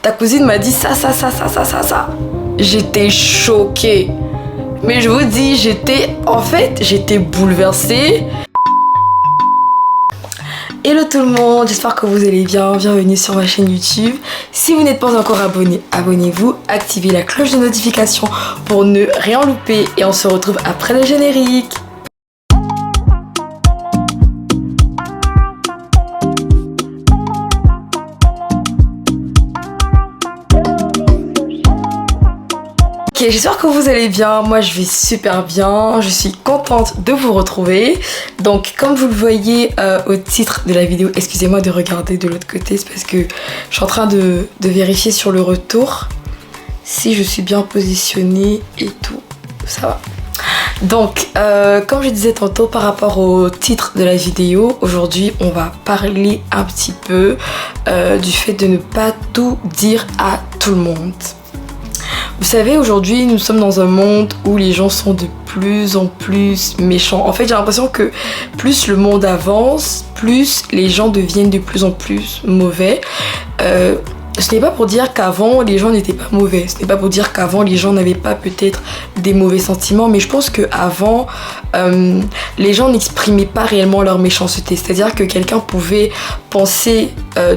ta cousine m'a dit ça. J'étais choquée. Mais je vous dis, j'étais bouleversée. Hello tout le monde, j'espère que vous allez bien, bienvenue sur ma chaîne YouTube. Si vous n'êtes pas encore abonné, abonnez-vous, activez la cloche de notification pour ne rien louper et on se retrouve après le générique. Ok, j'espère que vous allez bien, moi je vais super bien, je suis contente de vous retrouver. Donc comme vous le voyez au titre de la vidéo, excusez-moi de regarder de l'autre côté, c'est parce que je suis en train de vérifier sur le retour si je suis bien positionnée et tout, ça va. Donc comme je disais tantôt par rapport au titre de la vidéo, aujourd'hui on va parler un petit peu du fait de ne pas tout dire à tout le monde. Vous savez, aujourd'hui, nous sommes dans un monde où les gens sont de plus en plus méchants. En fait, j'ai l'impression que plus le monde avance, plus les gens deviennent de plus en plus mauvais. Ce n'est pas pour dire qu'avant, les gens n'étaient pas mauvais. Ce n'est pas pour dire qu'avant, les gens n'avaient pas peut-être des mauvais sentiments. Mais je pense qu'avant, les gens n'exprimaient pas réellement leur méchanceté. C'est-à-dire que quelqu'un pouvait penser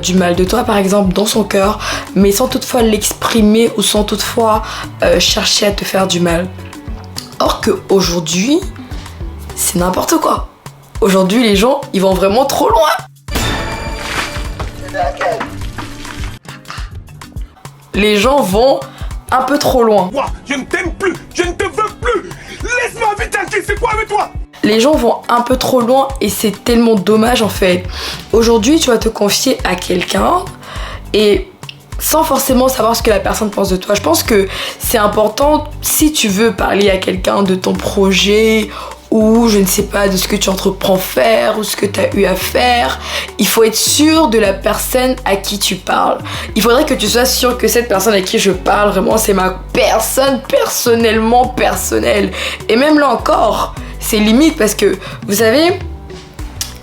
du mal de toi, par exemple, dans son cœur, mais sans toutefois l'exprimer ou sans toutefois chercher à te faire du mal. Or qu'aujourd'hui, c'est n'importe quoi. Aujourd'hui, les gens, ils vont vraiment trop loin. Les gens vont un peu trop loin. Moi, je ne t'aime plus, je ne te veux plus. Laisse-moi vite tranquille, c'est quoi avec toi? Les gens vont un peu trop loin et c'est tellement dommage en fait. Aujourd'hui, tu vas te confier à quelqu'un et sans forcément savoir ce que la personne pense de toi. Je pense que c'est important si tu veux parler à quelqu'un de ton projet ou je ne sais pas de ce que tu entreprends faire ou ce que tu as eu à faire, il faut être sûr de la personne à qui tu parles. Il faudrait que tu sois sûr que cette personne à qui je parle, vraiment c'est ma personne personnellement personnelle. Et même là encore, c'est limite parce que, vous savez,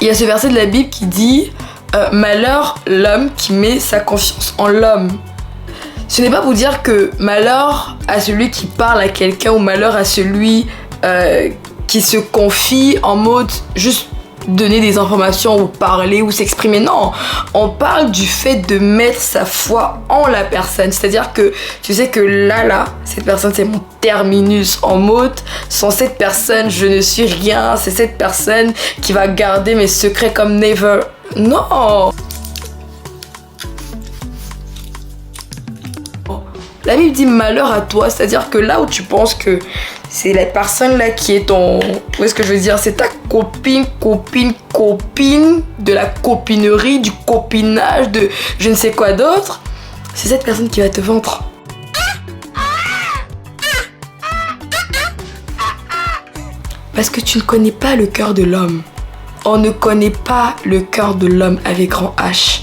il y a ce verset de la Bible qui dit « Malheur l'homme qui met sa confiance en l'homme ». Ce n'est pas pour dire que malheur à celui qui parle à quelqu'un ou malheur à celui qui se confie en mode juste donner des informations ou parler ou s'exprimer. Non, on parle du fait de mettre sa foi en la personne. C'est-à-dire que tu sais que là, cette personne c'est mon terminus en mode sans cette personne je ne suis rien. C'est cette personne qui va garder mes secrets comme never. Non. La Bible dit malheur à toi, c'est-à-dire que là où tu penses que c'est la personne là qui est ton... Où est-ce que je veux dire? C'est ta copine de la copinerie, du copinage, de je ne sais quoi d'autre. C'est cette personne qui va te vendre. Parce que tu ne connais pas le cœur de l'homme. On ne connaît pas le cœur de l'homme avec grand H.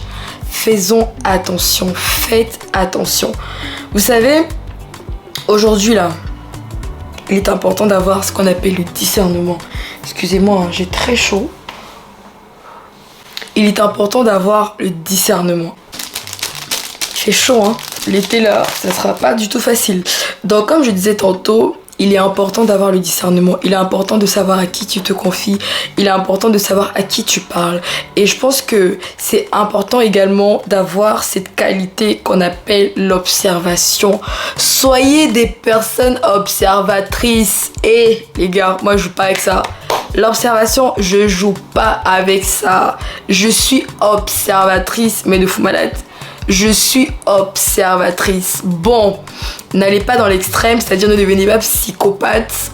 Faisons attention, faites attention. Vous savez, aujourd'hui là, il est important d'avoir ce qu'on appelle le discernement. Excusez-moi, j'ai très chaud. Il est important d'avoir le discernement. Il fait chaud, hein. L'été là, ça sera pas du tout facile. Donc comme je disais tantôt, il est important d'avoir le discernement. Il est important de savoir à qui tu te confies. Il est important de savoir à qui tu parles. Et je pense que c'est important également d'avoir cette qualité qu'on appelle l'observation. Soyez des personnes observatrices. Et les gars, moi je joue pas avec ça. L'observation, je joue pas avec ça. Je suis observatrice, mais de fou malade. Je suis observatrice. Bon, n'allez pas dans l'extrême, c'est-à-dire ne devenez pas psychopathe.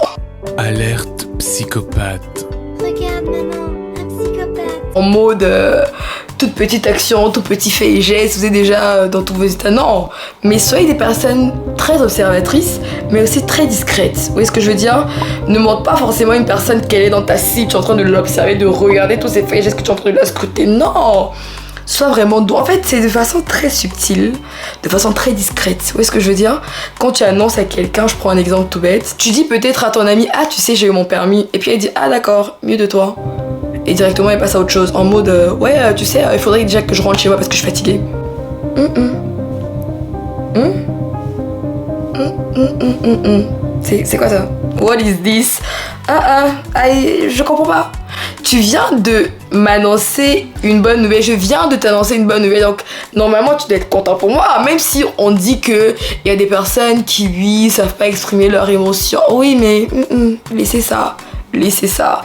Alerte psychopathe. Regarde maman, un psychopathe. En mode toute petite action, tout petit fait et geste, vous êtes déjà dans tous vos états. Non, mais soyez des personnes très observatrices, mais aussi très discrètes. Vous voyez ce que je veux dire? Ne montre pas forcément une personne qu'elle est dans ta cible, tu es en train de l'observer, de regarder tous ces faits et gestes que tu es en train de la scruter. Non! Sois vraiment doux. En fait, c'est de façon très subtile, de façon très discrète. Vous voyez ce que je veux dire? Quand tu annonces à quelqu'un, je prends un exemple tout bête, tu dis peut-être à ton ami, ah tu sais j'ai eu mon permis, et puis elle dit, ah d'accord, mieux de toi. Et directement elle passe à autre chose, en mode, ouais tu sais, il faudrait déjà que je rentre chez moi parce que je suis fatiguée. C'est quoi ça? What is this? Je comprends pas. Tu viens de m'annoncer une bonne nouvelle. Je viens de t'annoncer une bonne nouvelle. Donc, normalement, tu dois être content pour moi. Même si on dit qu'il y a des personnes qui, oui, savent pas exprimer leurs émotions. Oui, mais laissez ça. Laissez ça.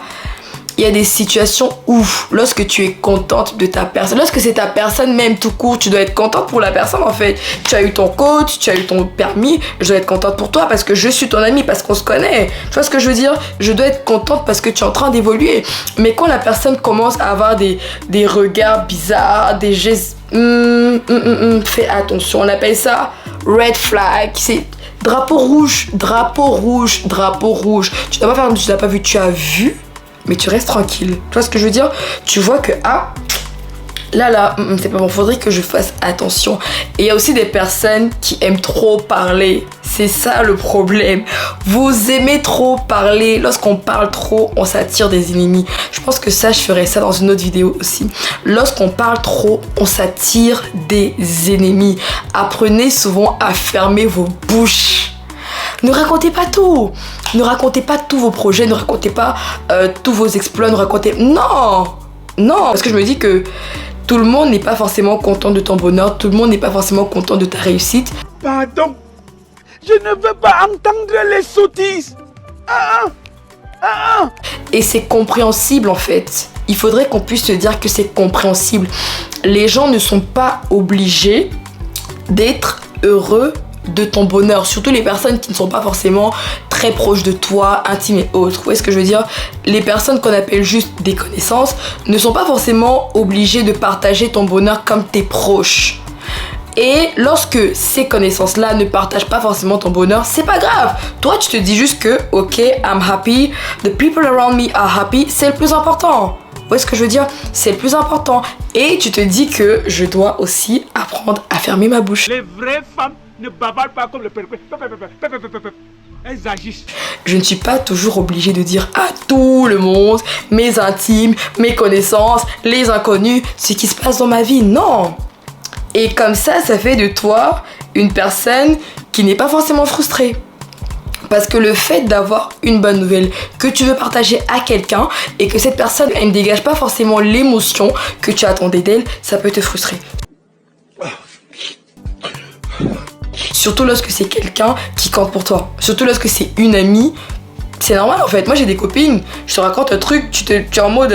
Il y a des situations où, lorsque tu es contente de ta personne, lorsque c'est ta personne même tout court, tu dois être contente pour la personne en fait. Tu as eu ton coach, tu as eu ton permis, je dois être contente pour toi parce que je suis ton amie, parce qu'on se connaît. Tu vois ce que je veux dire? Je dois être contente parce que tu es en train d'évoluer. Mais quand la personne commence à avoir des regards bizarres, des gestes... fais attention, on appelle ça red flag. C'est drapeau rouge, drapeau rouge, drapeau rouge. Tu dois pas faire, tu n'as pas vu, tu as vu, mais tu restes tranquille. Tu vois ce que je veux dire? Tu vois que, c'est pas bon, faudrait que je fasse attention. Et il y a aussi des personnes qui aiment trop parler. C'est ça le problème. Vous aimez trop parler. Lorsqu'on parle trop, on s'attire des ennemis. Je pense que ça, je ferai ça dans une autre vidéo aussi. Lorsqu'on parle trop, on s'attire des ennemis. Apprenez souvent à fermer vos bouches. Ne racontez pas tout. Ne racontez pas tous vos projets. Ne racontez pas tous vos exploits. Non. Parce que je me dis que tout le monde n'est pas forcément content de ton bonheur. Tout le monde n'est pas forcément content de ta réussite. Pardon, je ne veux pas entendre les sottises. Et c'est compréhensible en fait. Il faudrait qu'on puisse se dire que c'est compréhensible. Les gens ne sont pas obligés d'être heureux de ton bonheur, surtout les personnes qui ne sont pas forcément très proches de toi, intimes et autres. Vous voyez ce que je veux dire? Les personnes qu'on appelle juste des connaissances ne sont pas forcément obligées de partager ton bonheur comme tes proches. Et lorsque ces connaissances-là ne partagent pas forcément ton bonheur, c'est pas grave. Toi, tu te dis juste que, ok, I'm happy, the people around me are happy, c'est le plus important. Vous voyez ce que je veux dire? C'est le plus important. Et tu te dis que je dois aussi apprendre à fermer ma bouche. Les vraies femmes ne bavardent pas comme le père. Elles agissent. Je ne suis pas toujours obligée de dire à tout le monde, mes intimes, mes connaissances, les inconnus, ce qui se passe dans ma vie. Non. Et comme ça fait de toi une personne qui n'est pas forcément frustrée. Parce que le fait d'avoir une bonne nouvelle que tu veux partager à quelqu'un et que cette personne, elle ne dégage pas forcément l'émotion que tu attendais d'elle, ça peut te frustrer. Surtout lorsque c'est quelqu'un qui compte pour toi. Surtout lorsque c'est une amie. C'est normal en fait. Moi j'ai des copines, je te raconte un truc, tu es en mode...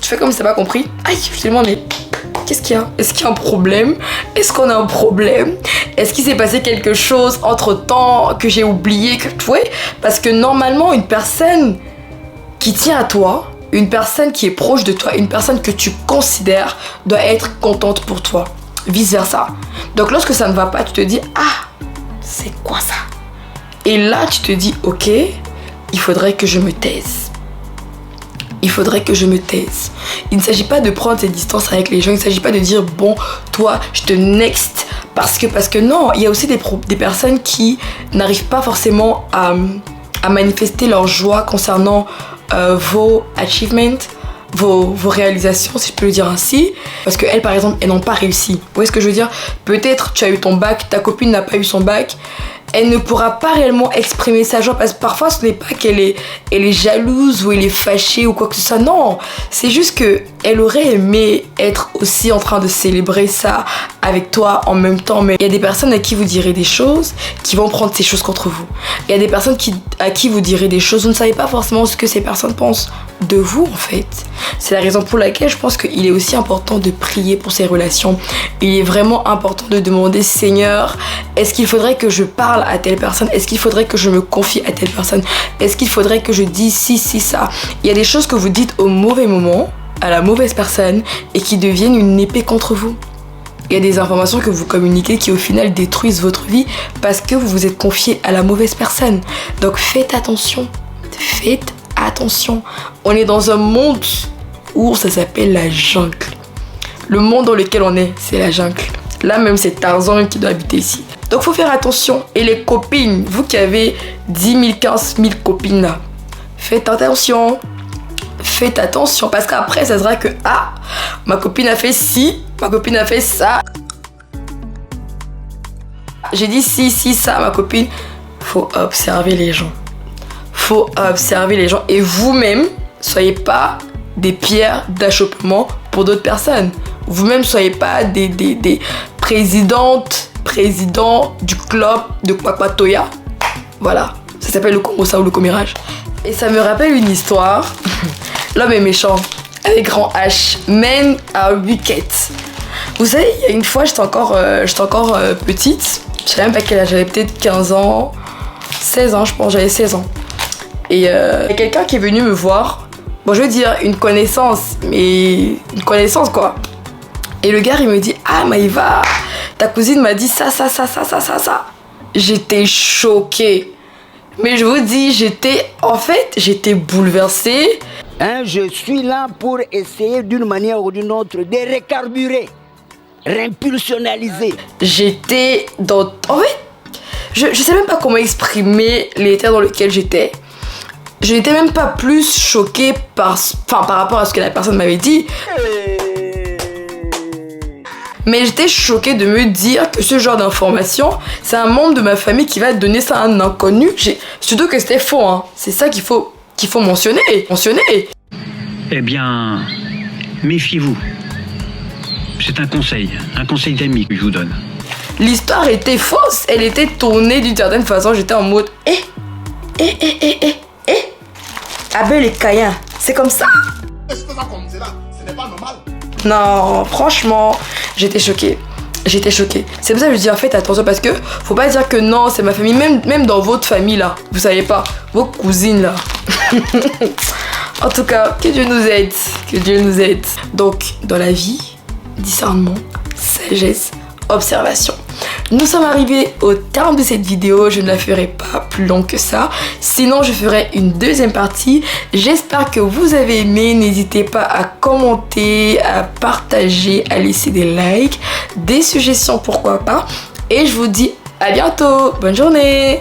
tu fais comme si t'as pas compris. Aïe, je te demande mais... Qu'est-ce qu'il y a? Est-ce qu'il y a un problème? Est-ce qu'on a un problème? Est-ce qu'il s'est passé quelque chose entre temps que j'ai oublié? Parce que normalement, une personne qui tient à toi, une personne qui est proche de toi, une personne que tu considères doit être contente pour toi. Vice versa. Donc lorsque ça ne va pas, tu te dis c'est quoi ça? Et là, tu te dis ok, il faudrait que je me taise. Il faudrait que je me taise. Il ne s'agit pas de prendre ses distances avec les gens. Il ne s'agit pas de dire, bon, toi, je te next. Parce que non, il y a aussi des personnes qui n'arrivent pas forcément à manifester leur joie concernant vos achievements, vos réalisations, si je peux le dire ainsi. Parce qu'elles, par exemple, elles n'ont pas réussi. Vous voyez ce que je veux dire? Peut-être tu as eu ton bac, ta copine n'a pas eu son bac. Elle ne pourra pas réellement exprimer sa joie parce que parfois ce n'est pas qu'elle est jalouse ou elle est fâchée ou quoi que ce soit. Non, c'est juste qu'elle aurait aimé être aussi en train de célébrer ça avec toi en même temps. Mais il y a des personnes à qui vous direz des choses qui vont prendre ces choses contre vous. Il y a des personnes à qui vous direz des choses, vous ne savez pas forcément ce que ces personnes pensent de vous en fait. C'est la raison pour laquelle je pense qu'il est aussi important de prier pour ces relations. Il est vraiment important de demander, Seigneur, est-ce qu'il faudrait que je parle à telle personne? Est-ce qu'il faudrait que je me confie à telle personne? Est-ce qu'il faudrait que je dise si, ça? Il y a des choses que vous dites au mauvais moment, à la mauvaise personne, et qui deviennent une épée contre vous. Il y a des informations que vous communiquez qui au final détruisent votre vie parce que vous vous êtes confié à la mauvaise personne. Donc faites attention. Faites attention. On est dans un monde où ça s'appelle la jungle. Le monde dans lequel on est, c'est la jungle. Là même c'est Tarzan qui doit habiter ici. Donc faut faire attention. Et les copines, vous qui avez 10 000, 15 000 copines là, faites attention. Faites attention parce qu'après ça sera que ma copine a fait ci, ma copine a fait ça. J'ai dit si, ça à ma copine. Faut observer les gens. Faut observer les gens. Et vous-même, soyez pas des pierres d'achoppement pour d'autres personnes. Vous-même, soyez pas des présidents du club de Kwakwatoya. Voilà. Ça s'appelle le Congossa ou le commérage. Et ça me rappelle une histoire. L'homme est méchant. Avec grand H. Men are wicked. Vous savez, il y a une fois, j'étais encore petite. Je savais même pas quel âge. J'avais peut-être 15 ans. 16 ans, je pense. J'avais 16 ans. Et il y a quelqu'un qui est venu me voir. Bon, je veux dire, une connaissance. Mais une connaissance, quoi. Et le gars, il me dit, ah, Maïva, ta cousine m'a dit ça. J'étais choquée. Mais je vous dis, j'étais bouleversée. Hein, je suis là pour essayer d'une manière ou d'une autre de recarburer, réimpulsionnaliser. J'étais dans... En fait, je sais même pas comment exprimer l'état dans lequel j'étais. Je n'étais même pas plus choquée par rapport à ce que la personne m'avait dit. Mais j'étais choquée de me dire que ce genre d'information, c'est un membre de ma famille qui va donner ça à un inconnu. Surtout que c'était faux, hein. C'est ça qu'il faut mentionner. Eh bien, méfiez-vous. C'est un conseil d'amis que je vous donne. L'histoire était fausse, elle était tournée d'une certaine façon. J'étais en mode, Abel et Caïn, c'est comme ça? Est-ce que ça comme c'est là? Ce n'est pas normal. Non, franchement, j'étais choquée. C'est pour ça que je dis, en fait, attention, parce que faut pas dire que non, c'est ma famille. Même dans votre famille, là, vous savez pas, vos cousines, là. En tout cas, que Dieu nous aide. Donc, dans la vie, discernement, sagesse, observation. Nous sommes arrivés au terme de cette vidéo. Je ne la ferai pas plus longue que ça. Sinon, je ferai une deuxième partie. J'espère que vous avez aimé. N'hésitez pas à commenter, à partager, à laisser des likes, des suggestions, pourquoi pas. Et je vous dis à bientôt. Bonne journée.